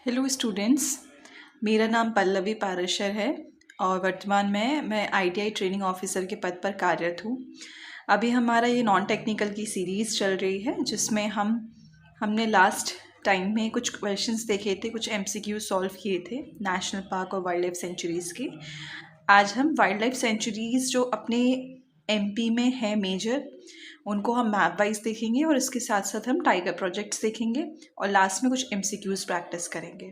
Hello students, मेरा नाम पल्लवी पाराशर है और वर्तमान में मैं आईटीआई ट्रेनिंग ऑफिसर के पद पर कार्यरत हूँ। अभी हमारा ये नॉन टेक्निकल की सीरीज़ चल रही है जिसमें हमने लास्ट टाइम में कुछ क्वेश्चंस देखे थे, कुछ एमसीक्यू सॉल्व किए थे नेशनल पार्क और वाइल्ड लाइफ सेंचुरीज़ के। आज हम वाइल्ड लाइफ सेंचुरीज़ जो अपने एमपी में है मेजर, उनको हम मैप वाइज देखेंगे और इसके साथ साथ हम टाइगर प्रोजेक्ट्स देखेंगे और लास्ट में कुछ एमसीक्यूज प्रैक्टिस करेंगे।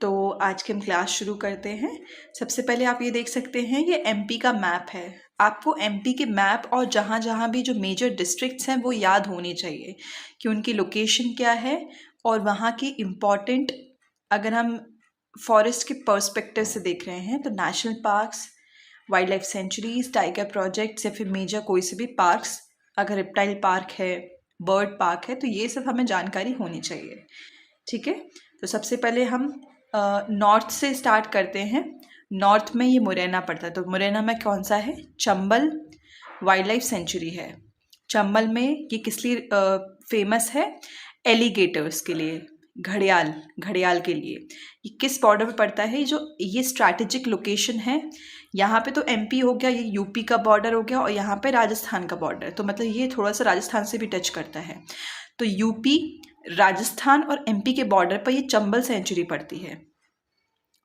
तो आज के हम क्लास शुरू करते हैं। सबसे पहले आप ये देख सकते हैं, ये एमपी का मैप है। आपको एमपी के मैप और जहाँ जहाँ भी जो मेजर डिस्ट्रिक्ट्स हैं वो याद होने चाहिए कि उनकी लोकेशन क्या है और वहाँ की इम्पॉर्टेंट, अगर हम फॉरेस्ट के पर्सपेक्टिव से देख रहे हैं तो national parks, wild life sanctuaries, tiger projects या फिर मेजर कोई से भी पार्क्स, अगर रेप्टाइल पार्क है, बर्ड पार्क है, तो ये सब हमें जानकारी होनी चाहिए। ठीक है, तो सबसे पहले हम नॉर्थ से स्टार्ट करते हैं। नॉर्थ में ये मुरैना पड़ता है, तो मुरैना में कौन सा है? चंबल वाइल्ड लाइफ सेंचुरी है। चंबल में ये किस लिए फेमस है? एलिगेटर्स के लिए, घड़ियाल के लिए। ये किस बॉर्डर पे पड़ता है? जो ये स्ट्रैटेजिक लोकेशन है, यहाँ पे तो एमपी हो गया, ये यूपी का बॉर्डर हो गया और यहाँ पे राजस्थान का बॉर्डर, तो मतलब ये थोड़ा सा राजस्थान से भी टच करता है। तो यूपी, राजस्थान और एमपी के बॉर्डर पर ये चंबल सेंचुरी पड़ती है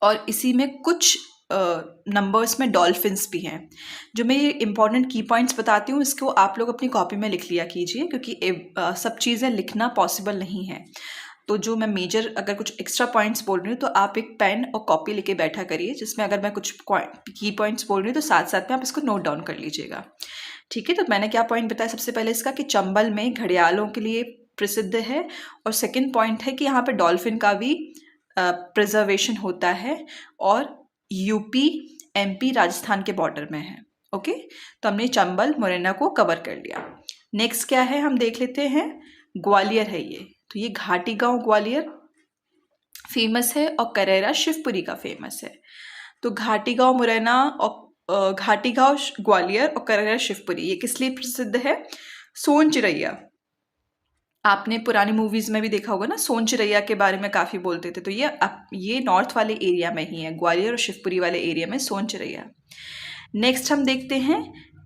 और इसी में कुछ नंबर्स में डॉल्फिन्स भी हैं। जो मैं ये इंपॉर्टेंट की पॉइंट्स बताती हूँ, इसको आप लोग अपनी कॉपी में लिख लिया कीजिए, क्योंकि सब चीज़ें लिखना पॉसिबल नहीं है। तो जो मैं मेजर अगर कुछ एक्स्ट्रा पॉइंट्स बोल रही हूँ तो आप एक पेन और कॉपी लेके बैठा करिए, जिसमें अगर मैं कुछ की पॉइंट्स बोल रही हूँ तो साथ साथ में आप इसको नोट डाउन कर लीजिएगा। ठीक है, तो मैंने क्या पॉइंट बताया सबसे पहले इसका, कि चंबल में घड़ियालों के लिए प्रसिद्ध है, और सेकंड पॉइंट है कि यहाँ पे डॉल्फिन का भी प्रिजर्वेशन होता है और यूपी, एमपी, राजस्थान के बॉर्डर में है। ओके, तो हमने चंबल, मुरैना को कवर कर लिया। नेक्स्ट क्या है हम देख लेते हैं। ग्वालियर है ये, तो ये घाटी गांव ग्वालियर फेमस है और करेरा शिवपुरी का फेमस है। तो घाटी गांव मुरैना और घाटी गांव ग्वालियर और करेरा शिवपुरी ये किस लिए प्रसिद्ध है? सोन चिरैया। आपने पुरानी मूवीज में भी देखा होगा ना, सोन चिरैया के बारे में काफी बोलते थे। तो ये नॉर्थ वाले एरिया में ही है, ग्वालियर और शिवपुरी वाले एरिया में सोन चिरैया। नेक्स्ट हम देखते हैं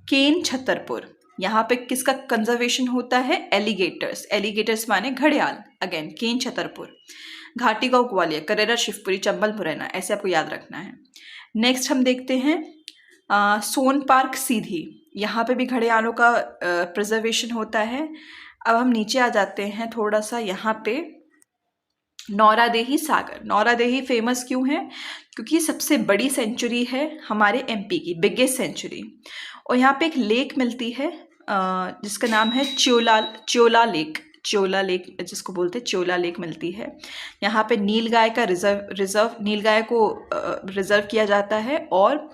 केन छतरपुर। यहाँ पे किसका कंजर्वेशन होता है? एलिगेटर्स माने घड़ियाल। अगेन केन छतरपुर, घाटी गांव ग्वालियर, करेरा शिवपुरी, चंबल मुरैना, ऐसे आपको याद रखना है। नेक्स्ट हम देखते हैं सोन पार्क सीधी। यहाँ पे भी घड़ियालों का प्रिजर्वेशन होता है। अब हम नीचे आ जाते हैं थोड़ा सा, यहाँ पे नौरादेही सागर। नौरादेही फेमस क्यों है? क्योंकि सबसे बड़ी सेंचुरी है हमारे एमपी की, बिगेस्ट सेंचुरी। और यहाँ पे एक लेक मिलती है जिसका नाम है च्योला लेक जिसको बोलते हैं च्योला लेक मिलती है। यहाँ पे नीलगाय का नीलगाय को रिजर्व किया जाता है, और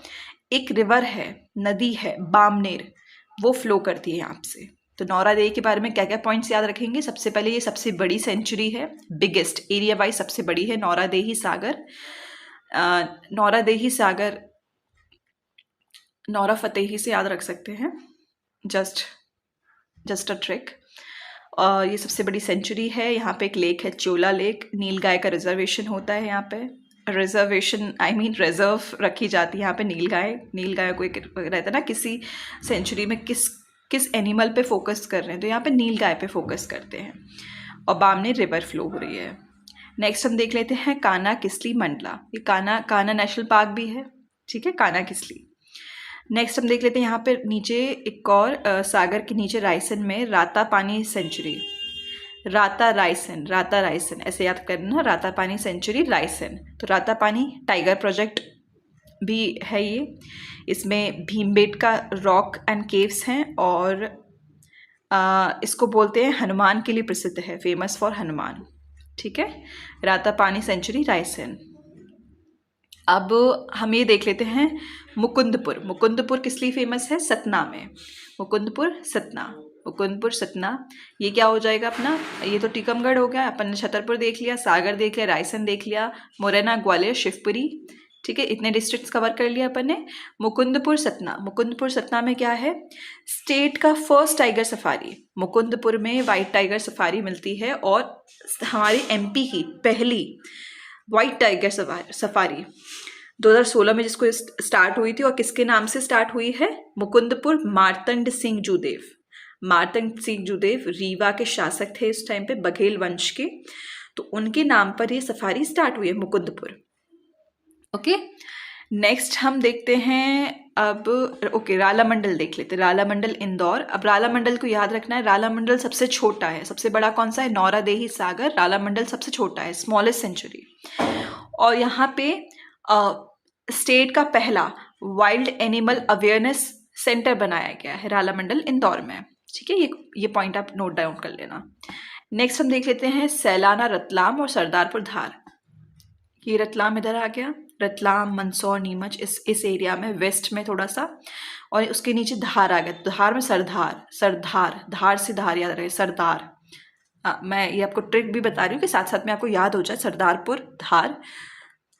एक रिवर है, नदी है बामनेर, वो फ्लो करती है यहाँ से। तो नौरादेही के बारे में क्या क्या पॉइंट्स याद रखेंगे? सबसे पहले ये सबसे बड़ी सेंचुरी है, बिगेस्ट, एरिया वाइज सबसे बड़ी है नौरादेही सागर। नौरादेही सागर नौरा फतेही से याद रख सकते हैं, जस्ट अ ट्रिक। ये सबसे बड़ी सेंचुरी है। यहाँ पे एक लेक है च्योला लेक, नीलगाय का रिजर्वेशन होता है यहाँ पे। रिजर्व रखी जाती है यहाँ पे नीलगाय को, एक रहता है ना किसी सेंचुरी में किस एनिमल पे फोकस कर रहे हैं, तो यहाँ पे नीलगाय पे फोकस करते हैं। और बामने रिवर फ्लो हो रही है। नेक्स्ट हम देख लेते हैं कान्हा किसली मंडला। ये कान्हा नेशनल पार्क भी है। ठीक है, कान्हा किसली। नेक्स्ट हम देख लेते हैं यहाँ पे नीचे एक और सागर के नीचे रायसन में रातापानी सेंचुरी। राता रायसन ऐसे याद करना, रातापानी सेंचुरी रायसन। तो रातापानी टाइगर प्रोजेक्ट भी है ये। इसमें भीमबेटका रॉक एंड केव्स हैं और इसको बोलते हैं हनुमान के लिए प्रसिद्ध है, फेमस फॉर हनुमान। ठीक है, रातापानी सेंचुरी रायसन। अब हम ये देख लेते हैं मुकुंदपुर किस लिए फेमस है? सतना में। मुकुंदपुर सतना, ये क्या हो जाएगा अपना? ये तो टीकमगढ़ हो गया। अपन ने छतरपुर देख लिया, सागर देख लिया, रायसन देख लिया, मुरैना, ग्वालियर, शिवपुरी, ठीक है, इतने डिस्ट्रिक्ट्स कवर कर लिया अपन ने। मुकुंदपुर सतना, मुकुंदपुर सतना में क्या है, स्टेट का फर्स्ट टाइगर सफारी। मुकुंदपुर में वाइट टाइगर सफारी मिलती है और हमारी एमपी की पहली वाइट टाइगर सफारी 2016 में जिसको स्टार्ट हुई थी, और किसके नाम से स्टार्ट हुई है, मुकुंदपुर मार्तंड सिंह जूदेव। मार्तंड सिंह जूदेव रीवा के शासक थे इस टाइम पे, बघेल वंश के, तो उनके नाम पर ये सफारी स्टार्ट हुई है मुकुंदपुर। ओके, नेक्स्ट हम देखते हैं अब, ओके राला मंडल देख लेते हैं। राला मंडल इंदौर। अब राला मंडल को याद रखना है, राला मंडल सबसे छोटा है, सबसे बड़ा कौन सा है, नौरादेही सागर। राला मंडल सबसे छोटा है, स्मॉलेस्ट सेंचुरी। और यहाँ पे स्टेट का पहला वाइल्ड एनिमल अवेयरनेस सेंटर बनाया गया है राला मंडल इंदौर में। ठीक है, ये पॉइंट आप नोट डाउन कर लेना। नेक्स्ट हम देख लेते हैं सैलाना रतलाम और सरदारपुर धार। ये रतलाम इधर आ गया, रतलाम, मंदसौर, नीमच इस एरिया में, वेस्ट में थोड़ा सा, और उसके नीचे धार आ गया। धार में सरदार, धार से धार याद रहे, सरदार। मैं ये आपको ट्रिक भी बता रही हूँ कि साथ साथ में आपको याद हो जाए। सरदारपुर धार,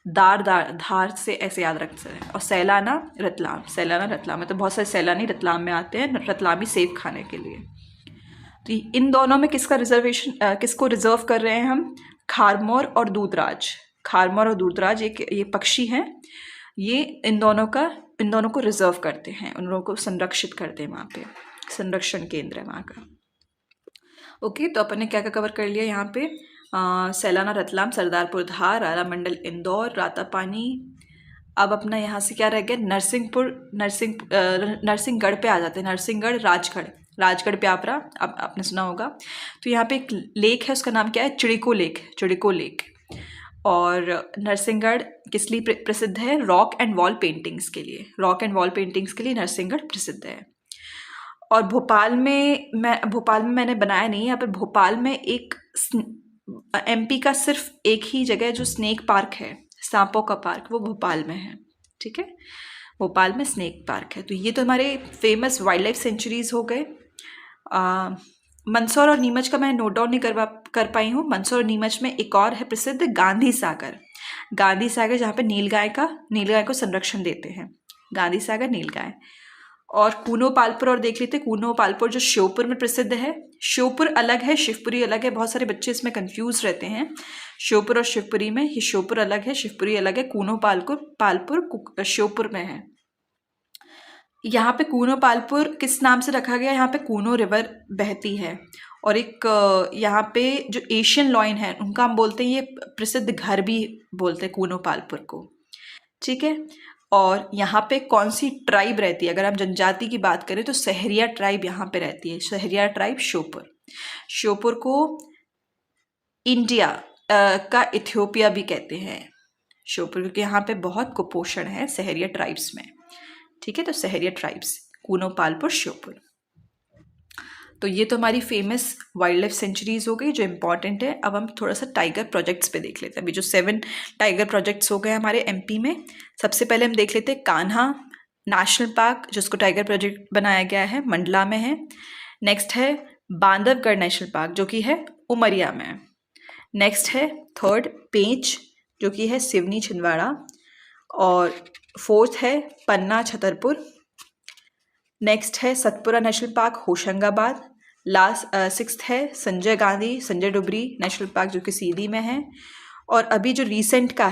धार से ऐसे याद रख सकते हैं। और सैलाना रतलाम, सैलाना रतलाम में तो बहुत सारे सैलानी रतलाम में आते हैं रतलामी सेब खाने के लिए। तो इन दोनों में किसका रिजर्वेशन, किसको रिजर्व कर रहे हैं हम, खारमोर और दूधराज। खारमोर और दूधराज ये पक्षी हैं, ये इन दोनों को रिजर्व करते हैं, उन लोगों को संरक्षित करते हैं, वहाँ पे संरक्षण केंद्र है वहाँ का। ओके, तो अपन ने क्या क्या कवर कर लिया यहाँ पे, सैलाना रतलाम, सरदारपुर धार, राला मंडल इंदौर, रातापानी। अब अपना यहाँ से क्या रह गया, नरसिंहगढ़ पे आ जाते हैं। नरसिंहगढ़, राजगढ़ प्यापरा, अब आपने सुना होगा। तो यहाँ पे एक लेक है, उसका नाम क्या है, चिड़िको लेक। और नरसिंहगढ़ किस लिए प्रसिद्ध है, रॉक एंड वॉल पेंटिंग्स के लिए नरसिंहगढ़ प्रसिद्ध है। और भोपाल में मैंने बनाया नहीं है, यहाँ पे भोपाल में एक एमपी का सिर्फ एक ही जगह जो स्नेक पार्क है, सांपों का पार्क, वो भोपाल में है। ठीक है, भोपाल में स्नेक पार्क है। तो ये तो हमारे फेमस वाइल्ड लाइफ सेंचुरीज हो गए। मंदसौर और नीमच का मैं नोट डाउन नहीं कर पाई हूँ। मंदसौर और नीमच में एक और है प्रसिद्ध, गांधी सागर, जहाँ पे नीलगाय को संरक्षण देते हैं, गांधी सागर नीलगाय। और कूनो पालपुर और देख लेते, कूनो पालपुर जो श्योपुर में प्रसिद्ध है। श्योपुर अलग है, शिवपुरी अलग है, बहुत सारे बच्चे इसमें कंफ्यूज रहते हैं श्योपुर और शिवपुरी में। ये श्योपुर अलग है, शिवपुरी अलग है। कूनो पालपुर श्योपुर में है। यहाँ पे कूनो पालपुर किस नाम से रखा गया, यहाँ पे कूनो रिवर बहती है। और एक यहाँ पे जो एशियन लॉयन है उनका हम बोलते हैं, ये प्रसिद्ध घर भी बोलते हैं कूनो पालपुर को। ठीक है, और यहाँ पे कौन सी ट्राइब रहती है, अगर हम जनजाति की बात करें तो सहरिया ट्राइब यहाँ पे रहती है। सहरिया ट्राइब श्योपुर को इंडिया का इथियोपिया भी कहते हैं श्योपुर, क्योंकि यहाँ पे बहुत कुपोषण है सहरिया ट्राइब्स में। ठीक है, तो सहरिया ट्राइब्स, कूनो पालपुर, श्योपुर। तो ये तो हमारी फेमस वाइल्ड लाइफ सेंचुरीज हो गई जो इम्पॉर्टेंट है। अब हम थोड़ा सा टाइगर प्रोजेक्ट्स पे देख लेते हैं। अभी जो 7 टाइगर प्रोजेक्ट्स हो गए हमारे एमपी में, सबसे पहले हम देख लेते हैं कान्हा नेशनल पार्क, जिसको टाइगर प्रोजेक्ट बनाया गया है, मंडला में है। नेक्स्ट है बांधवगढ़ नेशनल पार्क, जो कि है उमरिया में। नेक्स्ट है थर्ड पेंच, जो कि है सिवनी छिंदवाड़ा। और फोर्थ है पन्ना छतरपुर। नेक्स्ट है Satpura national park, Hoshangabad. Last 6th है संजय डुबरी नेशनल पार्क, जो कि सीधी में है। और अभी जो रीसेंट का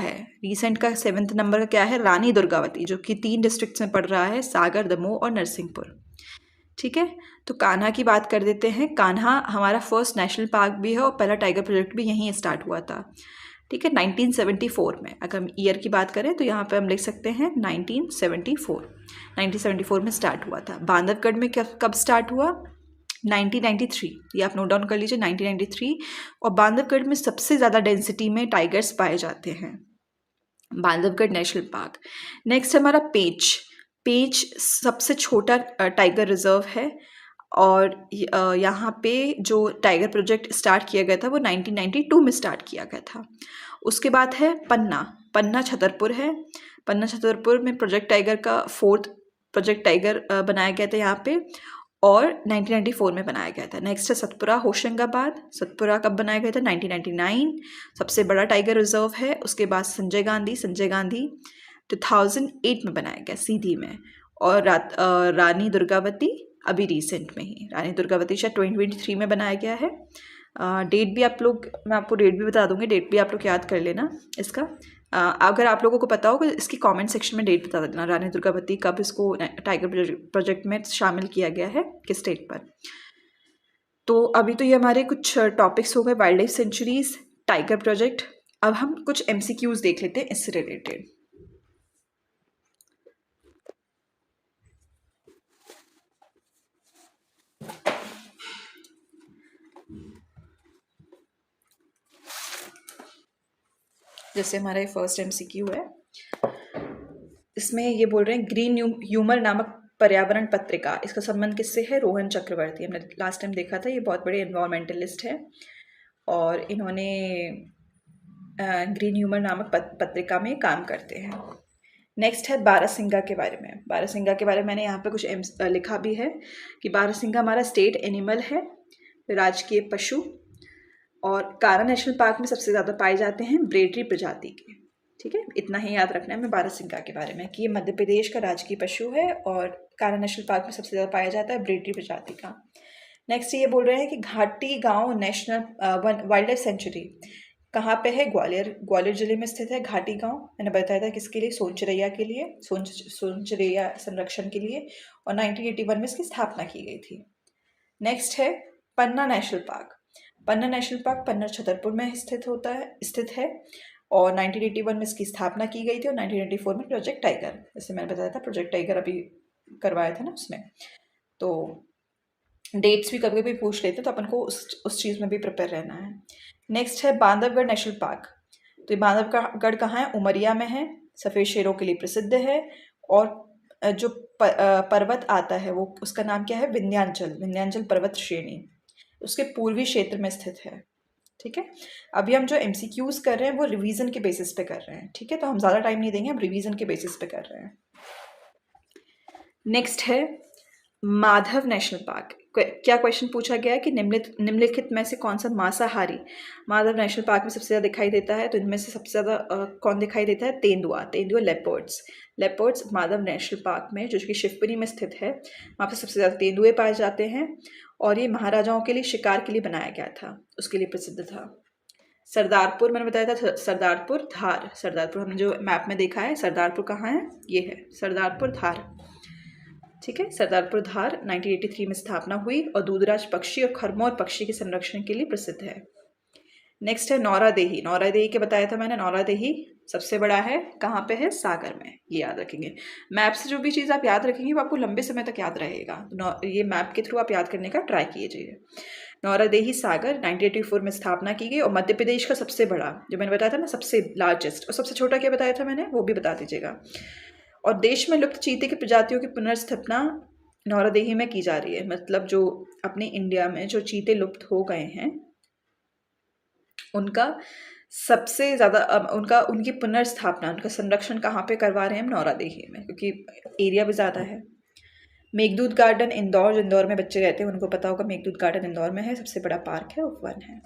7th नंबर का क्या है, रानी दुर्गावती, जो कि 3 डिस्ट्रिक्ट्स में पड़ रहा है, सागर, दमोह और नरसिंहपुर। ठीक है, तो कान्हा की बात कर देते हैं। कान्हा हमारा फर्स्ट नेशनल पार्क भी है और पहला टाइगर प्रोजेक्ट भी यहीं स्टार्ट हुआ था। ठीक है, 1974 में। अगर हम ईयर की बात करें तो यहाँ पे हम लिख सकते हैं 1974 में स्टार्ट हुआ था। बांधवगढ़ में कब स्टार्ट हुआ, 1993, ये आप नोट डाउन कर लीजिए, 1993। और बांधवगढ़ में सबसे ज़्यादा डेंसिटी में टाइगर्स पाए जाते हैं, बांधवगढ़ नेशनल पार्क। नेक्स्ट हमारा पेंच सबसे छोटा टाइगर रिजर्व है। और यहाँ पे जो टाइगर प्रोजेक्ट स्टार्ट किया गया था वो 1992 में स्टार्ट किया गया था। उसके बाद है पन्ना छतरपुर है। पन्ना छतरपुर में प्रोजेक्ट टाइगर का 4th प्रोजेक्ट टाइगर बनाया गया था यहाँ पे, और 1994 में बनाया गया था। नेक्स्ट है सतपुरा होशंगाबाद। सतपुरा कब बनाया गया था, 1999, सबसे बड़ा टाइगर रिजर्व है। उसके बाद संजय गांधी 2008 में बनाया गया सीधी में। और रानी दुर्गावती अभी रिसेंट में ही, रानी दुर्गावती शायद 2023 में बनाया गया है। डेट भी आप लोग, मैं आपको डेट भी बता दूंगी, डेट भी आप लोग याद कर लेना इसका। अगर आप लोगों को पता हो तो इसकी कमेंट सेक्शन में डेट बता देना, रानी दुर्गावती कब इसको टाइगर प्रोजेक्ट में शामिल किया गया है, किस डेट पर। तो अभी तो ये हमारे कुछ टॉपिक्स हो गए, wild life sanctuaries, tiger project. अब हम कुछ MCQs देख लेते हैं इससे रिलेटेड। जैसे हमारा ये फर्स्ट MCQ है, इसमें ये बोल रहे हैं ग्रीन ह्यूमर नामक पर्यावरण पत्रिका, इसका संबंध किससे है? रोहन चक्रवर्ती। हमने लास्ट टाइम देखा था, ये बहुत बड़े एनवायरमेंटलिस्ट हैं और इन्होंने ग्रीन ह्यूमर नामक पत्रिका में काम करते हैं। नेक्स्ट है बारहसिंगा के बारे में। बारहसिंगा के बारे में मैंने यहाँ पे कुछ लिखा भी है कि बारहसिंगा हमारा स्टेट एनिमल है, राजकीय पशु, और कान्हा नेशनल पार्क में सबसे ज़्यादा पाए जाते हैं ब्रेडरी प्रजाति के। ठीक है, इतना ही याद रखना है हमें बारहसिंगा के बारे में कि ये मध्य प्रदेश का राजकीय पशु है और कान्हा नेशनल पार्क में सबसे ज़्यादा पाया जाता है ब्रेडरी प्रजाति का। नेक्स्ट ये बोल रहे हैं कि घाटी गांव नेशनल वाइल्ड लाइफ सेंचुरी कहाँ पे है? ग्वालियर जिले में स्थित है घाटी गांव। मैंने बताया था किसके लिए? सोनचिरैया के लिए, सोनचिरैया संरक्षण के लिए, और 1981 में इसकी स्थापना की गई थी। नेक्स्ट है पन्ना नेशनल पार्क। पन्ना नेशनल पार्क पन्ना छतरपुर में स्थित है और 1981 में इसकी स्थापना की गई थी और 1984 में प्रोजेक्ट टाइगर, जैसे मैंने बताया था प्रोजेक्ट टाइगर अभी करवाया था ना उसमें, तो डेट्स भी कभी कभी पूछ लेते तो अपन को उस चीज़ में भी प्रिपेयर रहना है। नेक्स्ट है बांधवगढ़ नेशनल पार्क। तो ये बांधवगढ़ कहाँ है? उमरिया में है, सफ़ेद शेरों के लिए प्रसिद्ध है और जो पर्वत आता है वो उसका नाम क्या है? विंध्यांचल पर्वत श्रेणी, उसके पूर्वी क्षेत्र में स्थित है। ठीक है, अभी हम जो MCQs कर रहे हैं वो रिवीजन के बेसिस पे कर रहे हैं। ठीक है, तो हम ज़्यादा टाइम नहीं देंगे, हम रिवीजन के बेसिस पे कर रहे हैं। नेक्स्ट है माधव नेशनल पार्क। क्या क्वेश्चन पूछा गया है कि निम्नलिखित में से कौन सा मांसाहारी माधव नेशनल पार्क में सबसे ज़्यादा दिखाई देता है? तो इनमें से सबसे ज़्यादा कौन दिखाई देता है? तेंदुआ लेपर्ड्स माधव नेशनल पार्क में, जो कि शिवपुरी में स्थित है, वहाँ पर सबसे ज़्यादा तेंदुए पाए जाते हैं और ये महाराजाओं के लिए शिकार के लिए बनाया गया था, उसके लिए प्रसिद्ध था। सरदारपुर मैंने बताया था, सरदारपुर हमने जो मैप में देखा है, सरदारपुर कहाँ है? ये है सरदारपुर धार। ठीक है, सरदारपुर धार 1983 में स्थापना हुई और दूधराज पक्षी और खरमोर पक्षी के संरक्षण के लिए प्रसिद्ध है। नेक्स्ट है नौरादेही के बताया था मैंने, नौरादेही सबसे बड़ा है, कहाँ पे है? सागर में। ये याद रखेंगे, मैप से जो भी चीज़ आप याद रखेंगे वो आपको लंबे समय तक याद रहेगा, तो ये मैप के थ्रू आप याद करने का ट्राई कीजिए। नौरादेही सागर 1984 में स्थापना की गई और मध्य प्रदेश का सबसे बड़ा, जो मैंने बताया था ना सबसे लार्जेस्ट, और सबसे छोटा क्या बताया था मैंने, वो भी बता दीजिएगा। और देश में लुप्त चीते की प्रजातियों की पुनर्स्थापना नौरादेही में की जा रही है। मतलब जो अपने इंडिया में जो चीते लुप्त हो गए हैं उनका सबसे ज़्यादा उनकी पुनर्स्थापना, उनका संरक्षण कहाँ पे करवा रहे हैं हम? नौरादेही में, क्योंकि एरिया भी ज़्यादा है। मेघदूत गार्डन इंदौर में बच्चे रहते हैं, उनको पता होगा मेघदूत गार्डन इंदौर में है, सबसे बड़ा पार्क है, उपवन है।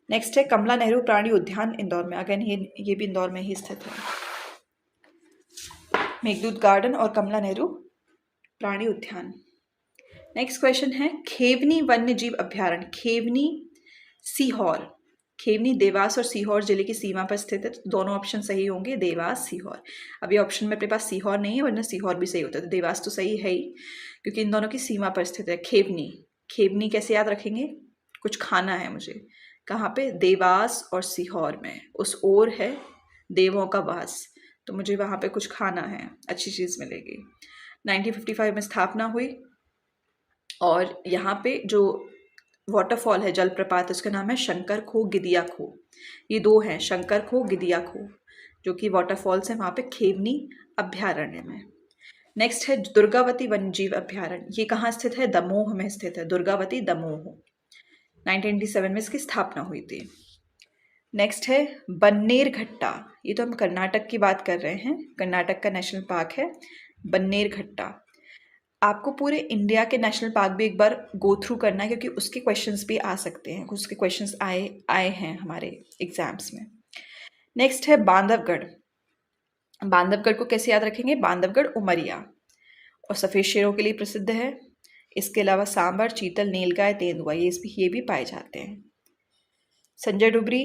नेक्स्ट है कमला नेहरू प्राणी उद्यान इंदौर में, अगेन ये भी इंदौर में ही स्थित है, मेघदूत गार्डन और कमला नेहरू प्राणी उद्यान। नेक्स्ट क्वेश्चन है खेवनी वन्य जीव अभ्यारण्य। खेवनी देवास और सीहोर जिले की सीमा पर स्थित है, तो दोनों ऑप्शन सही होंगे, देवास सीहोर। अभी ऑप्शन में अपने पास सीहोर नहीं है, वरना सीहोर भी सही होता है, तो देवास तो सही है ही, क्योंकि इन दोनों की सीमा पर स्थित है। खेवनी कैसे याद रखेंगे? कुछ खाना है मुझे, कहाँ पे? देवास और सीहोर में, उस ओर है देवों का वास, तो मुझे वहाँ पे कुछ खाना है, अच्छी चीज़ मिलेगी। 1955 में स्थापना हुई और यहाँ पे जो वाटरफॉल है, जलप्रपात, उसका नाम है शंकर खो गिदिया खो। ये दो हैं, शंकर खो गिदिया खो, जो कि वाटरफॉल्स हैं वहाँ पे खेवनी अभ्यारण्य में। नेक्स्ट है दुर्गावती वन्यजीव अभ्यारण्य। ये कहाँ स्थित है? दमोह में स्थित है, दुर्गावती दमोह। 1997 में इसकी स्थापना हुई थी। नेक्स्ट है बन्नेरघट्टा। ये तो हम कर्नाटक की बात कर रहे हैं, कर्नाटक का नेशनल पार्क है बन्नेरघट्टा। आपको पूरे इंडिया के नेशनल पार्क भी एक बार गो थ्रू करना है, क्योंकि उसके क्वेश्चंस भी आ सकते हैं, उसके क्वेश्चंस आए हैं हमारे एग्जाम्स में। नेक्स्ट है बांधवगढ़। बांधवगढ़ को कैसे याद रखेंगे? बांधवगढ़ उमरिया, और सफ़ेद शेरों के लिए प्रसिद्ध है। इसके अलावा सांबर, चीतल, नीलगाय, तेंदुआ ये भी पाए जाते हैं। संजय डुबरी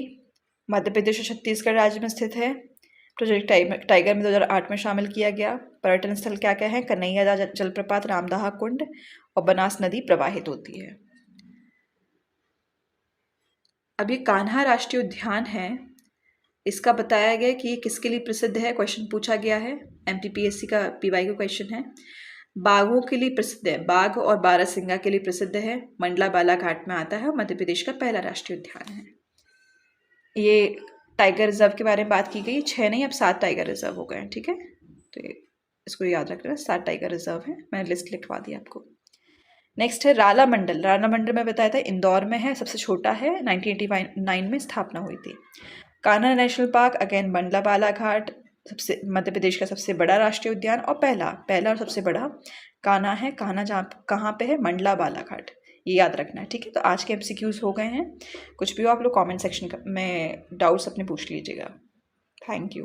मध्य प्रदेश और छत्तीसगढ़ राज्य में स्थित है। प्रोजेक्ट टाइगर में 2008 में शामिल किया गया। पर्यटन स्थल क्या क्या है? कन्हैया जलप्रपात, रामदहा कुंड और बनास नदी प्रवाहित होती है। अब ये कान्हा राष्ट्रीय उद्यान है, इसका बताया गया कि ये किसके लिए प्रसिद्ध है, क्वेश्चन पूछा गया है। MPPSC का PY का क्वेश्चन है। बाघों के लिए प्रसिद्ध है, बाघ और बारहसिंगा के लिए प्रसिद्ध है। मंडला बालाघाट में आता है और मध्य प्रदेश का पहला राष्ट्रीय उद्यान है। ये टाइगर रिजर्व के बारे में बात की गई। 6 नहीं, अब 7 टाइगर रिजर्व हो गए हैं, ठीक है। तो इसको याद रखना, 7 टाइगर रिजर्व है। मैंने लिस्ट लिखवा दी आपको। नेक्स्ट है राला मंडल। राला मंडल में बताया था इंदौर में है, सबसे छोटा है, 1989 में स्थापना हुई थी। Kanha national park again Mandla Balaghat, सबसे मध्य प्रदेश का सबसे बड़ा राष्ट्रीय उद्यान और पहला और सबसे बड़ा कान्हा है। कान्हा जहाँ कहाँ पे है? मंडला बालाघाट, ये याद रखना है, ठीक है। तो आज के MCQs हो गए हैं। कुछ भी हो आप लोग कमेंट सेक्शन में डाउट्स अपने पूछ लीजिएगा। Thank you.